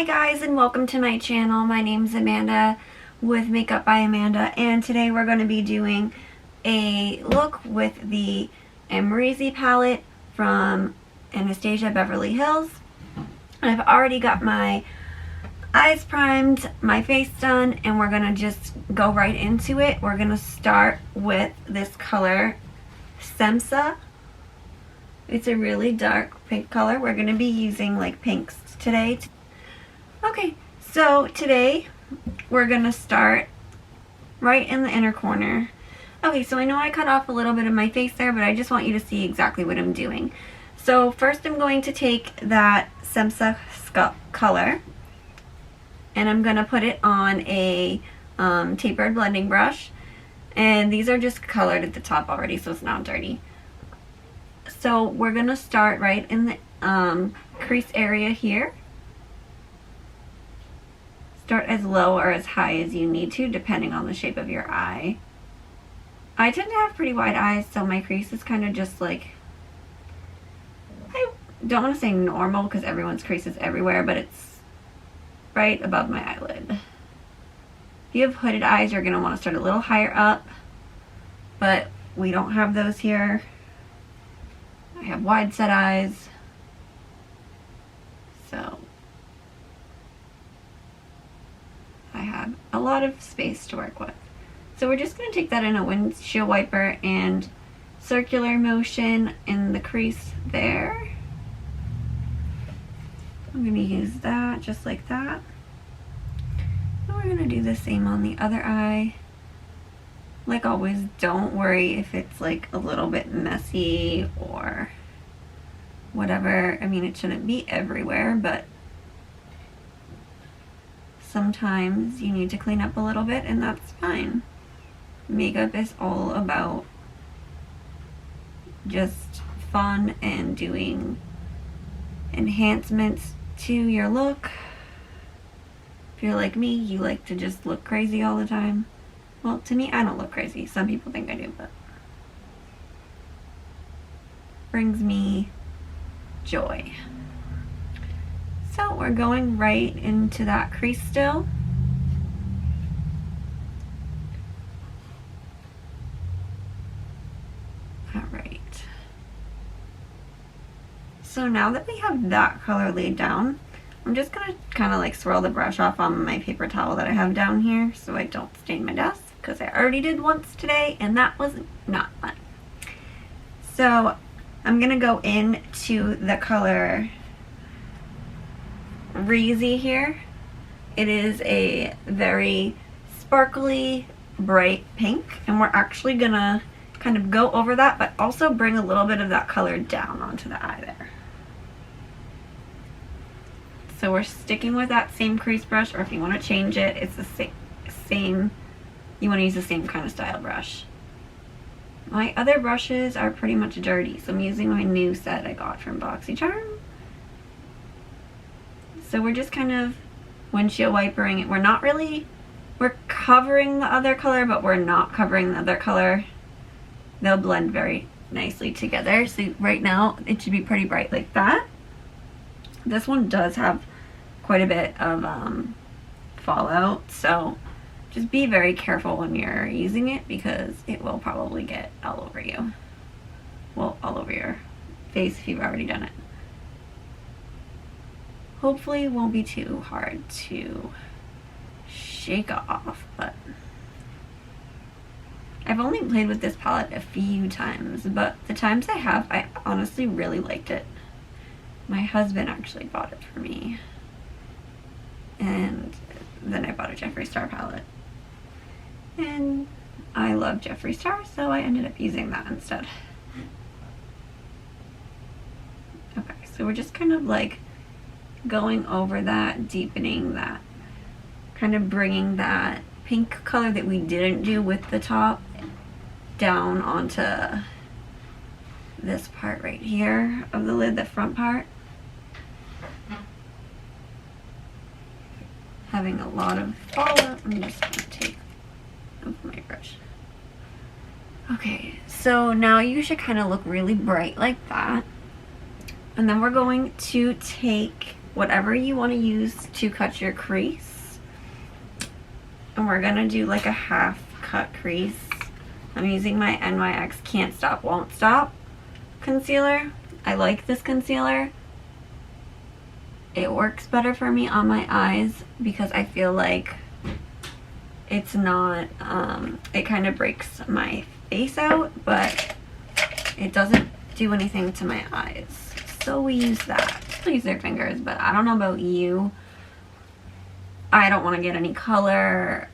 Hi guys, and welcome to my channel. My name's Amanda with Makeup by Amanda, and today we're going to be doing a look with the Amrezy palette from Anastasia Beverly Hills. I've already got my eyes primed, my face done, and we're going to just go right into it. We're going to start with this color, Semsa. It's a really dark pink color. We're going to be using like pinks today. Okay, so today we're going to start right in the inner corner. Okay, so I know I cut off a little bit of my face there, but I just want you to see exactly what I'm doing. So first I'm going to take that Semsa color and I'm going to put it on a tapered blending brush. And these are just colored at the top already, so it's not dirty. So we're going to start right in the crease area here. Start as low or as high as you need to, depending on the shape of your eye. I tend to have pretty wide eyes, so my crease is kind of just like, I don't want to say normal because everyone's crease is everywhere, but it's right above my eyelid. If you have hooded eyes, you're going to want to start a little higher up, but we don't have those here. I have wide set eyes, so I have a lot of space to work with. So we're just going to take that in a windshield wiper and circular motion in the crease there. I'm going to use that just like that. And we're going to do the same on the other eye. Like always, don't worry if it's like a little bit messy or whatever. I mean, it shouldn't be everywhere, but sometimes you need to clean up a little bit, and that's fine. Makeup is all about just fun and doing enhancements to your look. If you're like me, you like to just look crazy all the time. Well, to me, I don't look crazy. Some people think I do, but brings me joy. So we're going right into that crease still. Alright. So now that we have that color laid down, I'm just going to kind of like swirl the brush off on my paper towel that I have down here so I don't stain my desk, because I already did once today and that was not fun. So I'm going to go into the color Amrezy here. It is a very sparkly, bright pink, and we're actually going to kind of go over that, but also bring a little bit of that color down onto the eye there. So we're sticking with that same crease brush, or if you want to change it, it's the same, you want to use the same kind of style brush. My other brushes are pretty much dirty, so I'm using my new set I got from BoxyCharm. So we're just kind of windshield wipering it. We're covering the other color, but we're not covering the other color. They'll blend very nicely together. So right now, it should be pretty bright like that. This one does have quite a bit of fallout, so just be very careful when you're using it because it will probably get all over you. Well, all over your face if you've already done it. Hopefully it won't be too hard to shake off, but I've only played with this palette a few times, but the times I have, I honestly really liked it. My husband actually bought it for me, and then I bought a Jeffree Star palette, and I love Jeffree Star, so I ended up using that instead. Okay, so we're just kind of like going over that, deepening that, kind of bringing that pink color that we didn't do with the top down onto this part right here of the lid, the front part. Having a lot of fallout. I'm just going to take off my brush. Okay, so now you should kind of look really bright like that. And then we're going to take whatever you want to use to cut your crease. And we're gonna do like a half cut crease. I'm using my NYX Can't Stop Won't Stop concealer. I like this concealer. It works better for me on my eyes because I feel like it's not, it kind of breaks my face out, but it doesn't do anything to my eyes. So we use that. Use their fingers, but I don't know about you. I don't want to get any color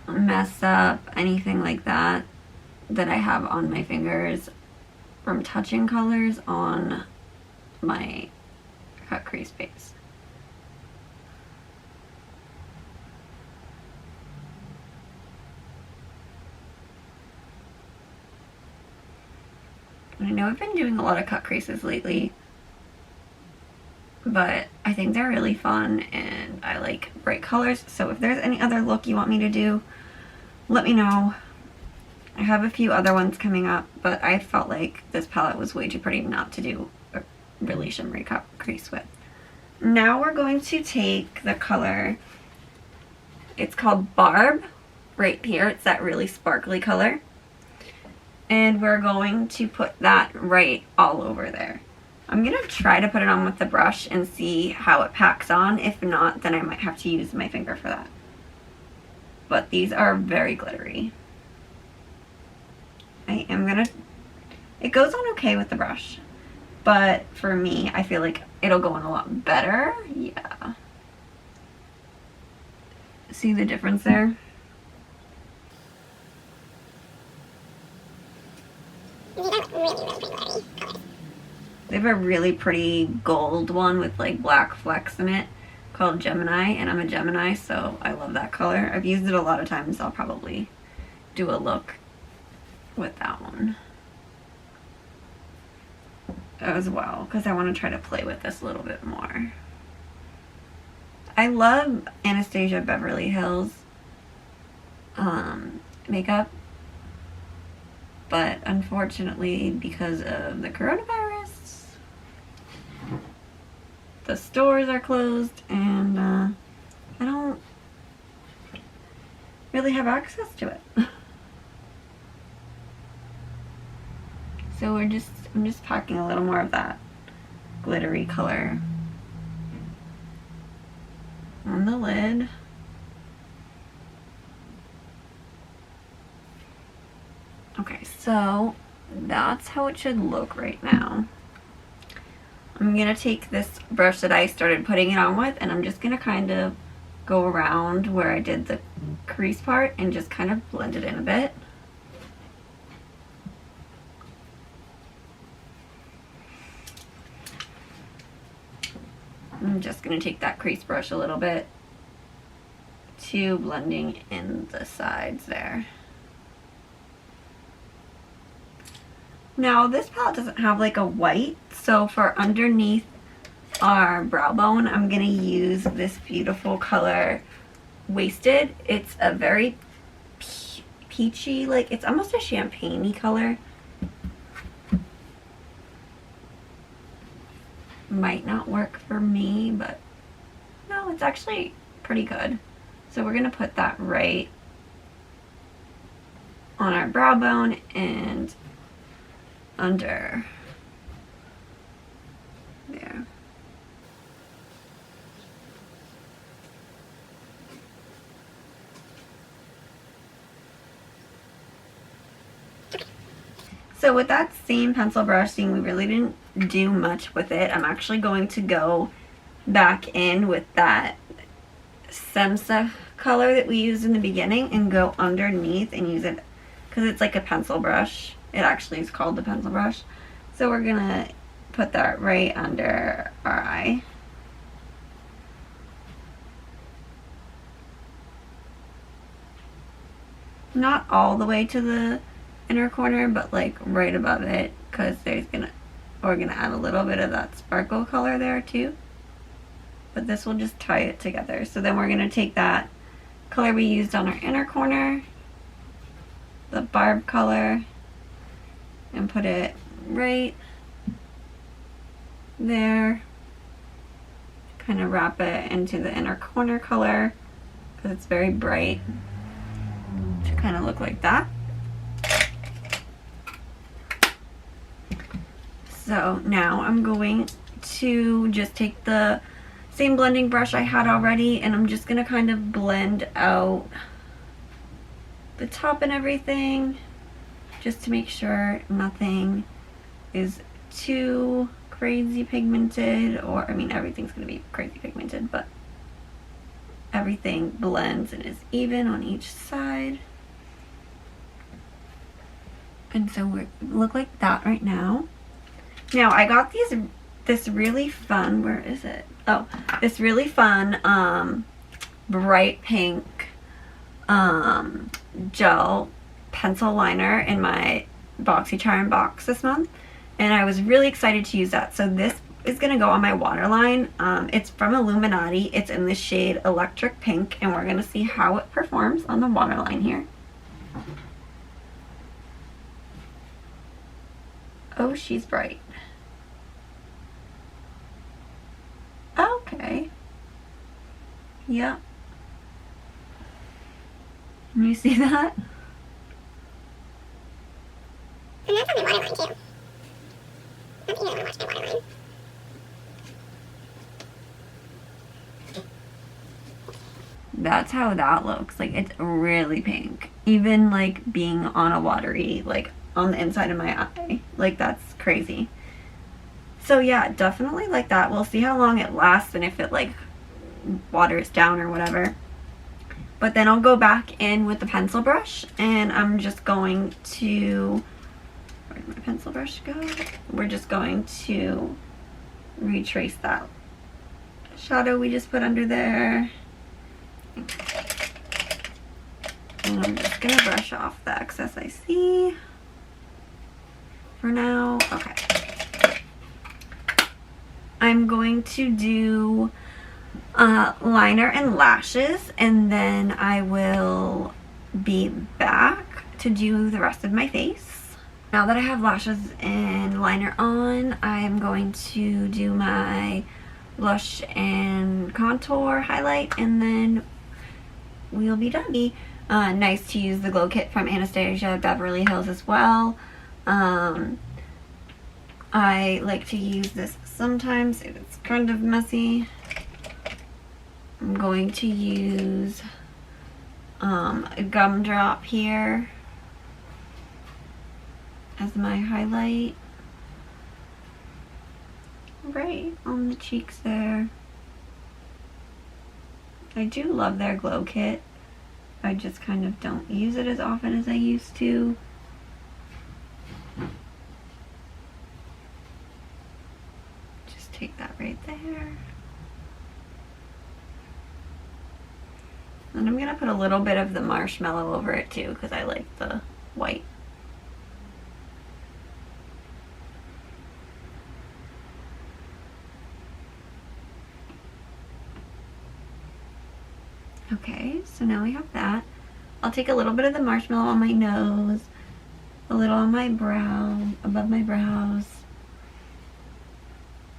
messed up, anything like that I have on my fingers from touching colors on my cut crease base. I know I've been doing a lot of cut creases lately, but I think they're really fun and I like bright colors. So if there's any other look you want me to do, let me know. I have a few other ones coming up, but I felt like this palette was way too pretty not to do a really shimmery cut crease with. Now we're going to take the color, it's called Barb, right here. It's that really sparkly color. And we're going to put that right all over there. I'm going to try to put it on with the brush and see how it packs on. If not, then I might have to use my finger for that. But these are very glittery. I am going to... It goes on okay with the brush. But for me, I feel like it'll go on a lot better. Yeah. See the difference there? They have a really pretty gold one with like black flecks in it called Gemini, and I'm a Gemini, so I love that color. I've used it a lot of times. I'll probably do a look with that one as well because I want to try to play with this a little bit more. I love Anastasia Beverly Hills makeup, but unfortunately because of the coronavirus, the stores are closed and I don't really have access to it. So I'm just packing a little more of that glittery color on the lid. Okay, so that's how it should look right now. I'm gonna take this brush that I started putting it on with, and I'm just gonna kind of go around where I did the crease part and just kind of blend it in a bit. I'm just going to take that crease brush a little bit to blending in the sides there. Now this palette doesn't have like a white, so for underneath our brow bone I'm going to use this beautiful color Wasted. It's a very peachy, like it's almost a champagne-y color. Might not work for me, but no, it's actually pretty good. So we're gonna put that right on our brow bone and under there. So with that same pencil brush, seeing we really didn't do much with it, I'm actually going to go back in with that Semsa color that we used in the beginning and go underneath and use it because it's like a pencil brush. It actually is called the pencil brush. So we're gonna put that right under our eye. Not all the way to the inner corner, but like right above it, because we're gonna add a little bit of that sparkle color there too. But this will just tie it together. So then we're gonna take that color we used on our inner corner, the Barb color, and put it right there. kind of wrap it into the inner corner color because it's very bright to kind of look like that. So now I'm going to just take the same blending brush I had already, and I'm just going to kind of blend out the top and everything just to make sure nothing is too crazy pigmented, or I mean everything's going to be crazy pigmented, but everything blends and is even on each side. And so we look like that right now. Now I got this really fun, where is it? Oh, this really fun bright pink gel pencil liner in my BoxyCharm box this month, and I was really excited to use that. So this is going to go on my waterline. It's from Illuminati. It's in the shade Electric Pink, and we're going to see how it performs on the waterline here. Oh, she's bright. Okay. Yep. Can you see that? And that's on my waterline too. I'm eating on my waterline. That's how that looks. Like, it's really pink. Even like being on a watery, like on the inside of my eye. Like, that's crazy. So yeah, definitely like that. We'll see how long it lasts and if it like waters down or whatever. But then I'll go back in with the pencil brush, and I'm just going to, where did my pencil brush go? We're just going to retrace that shadow we just put under there. And I'm just going to brush off the excess I see for now. Okay. I'm going to do liner and lashes, and then I will be back to do the rest of my face. Now that I have lashes and liner on, I am going to do my blush and contour highlight, and then we'll be done. Nice to use the Glow Kit from Anastasia Beverly Hills as well. I like to use this sometimes if it's kind of messy. I'm going to use a gumdrop here as my highlight. Right on the cheeks there. I do love their Glow Kit. I just kind of don't use it as often as I used to. Just take that right there. And I'm going to put a little bit of the marshmallow over it too, because I like the white. Okay, so now we have that. I'll take a little bit of the marshmallow on my nose, a little on my brow, above my brows,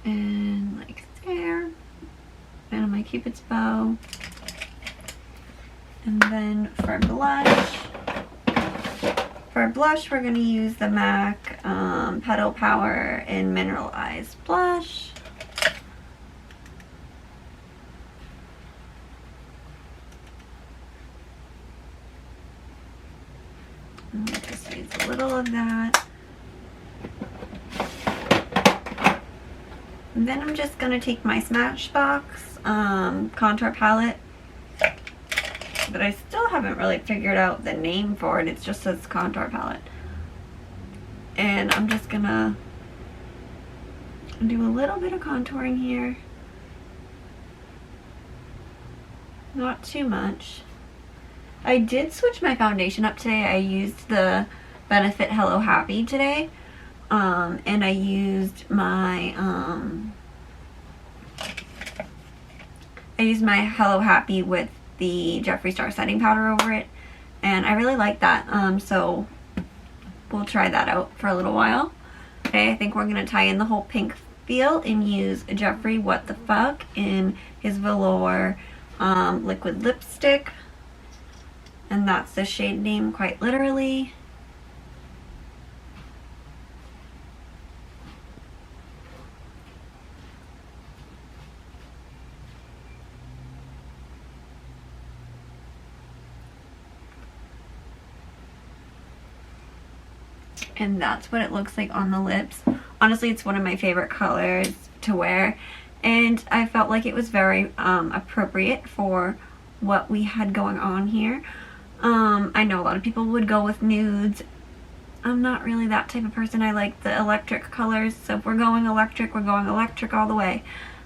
and like there, and on my Cupid's bow. And then for blush, we're going to use the MAC Petal Power in Mineralized Blush. And just use a little of that. And then I'm just going to take my Smashbox contour palette. But I still haven't really figured out the name for it. It just says contour palette. And I'm just gonna do a little bit of contouring here. Not too much. I did switch my foundation up today. I used the Benefit Hello Happy today. And I used my Hello Happy with the Jeffree Star setting powder over it, and I really like that. So we'll try that out for a little while. Okay, I think we're gonna tie in the whole pink feel and use Jeffree What the Fuck in his Velour liquid lipstick. And that's the shade name, quite literally. And that's what it looks like on the lips. Honestly, it's one of my favorite colors to wear, and I felt like it was very appropriate for what we had going on here. I know a lot of people would go with nudes. I'm not really that type of person. I like the electric colors, so if we're going electric, we're going electric all the way.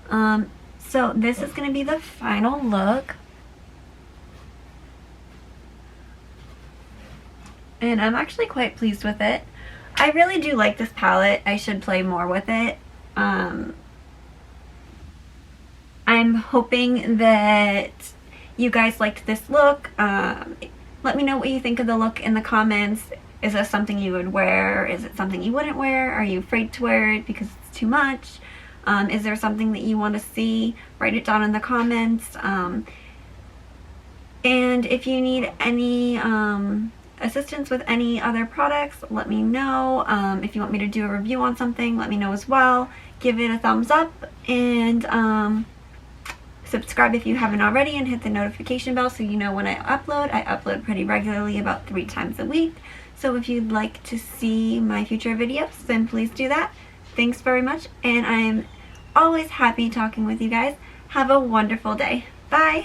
So this is going to be the final look. And I'm actually quite pleased with it. I really do like this palette. I should play more with it. I'm hoping that you guys liked this look. Let me know what you think of the look in the comments. Is this something you would wear? Is it something you wouldn't wear? Are you afraid to wear it because it's too much? Is there something that you want to see? Write it down in the comments. And if you need any assistance with any other products, let me know. If you want me to do a review on something, let me know as well. Give it a thumbs up, and subscribe if you haven't already, and hit the notification bell so you know when I upload. I upload pretty regularly, about 3 times a week. So if you'd like to see my future videos, then please do that. Thanks very much, and I'm always happy talking with you guys. Have a wonderful day. Bye!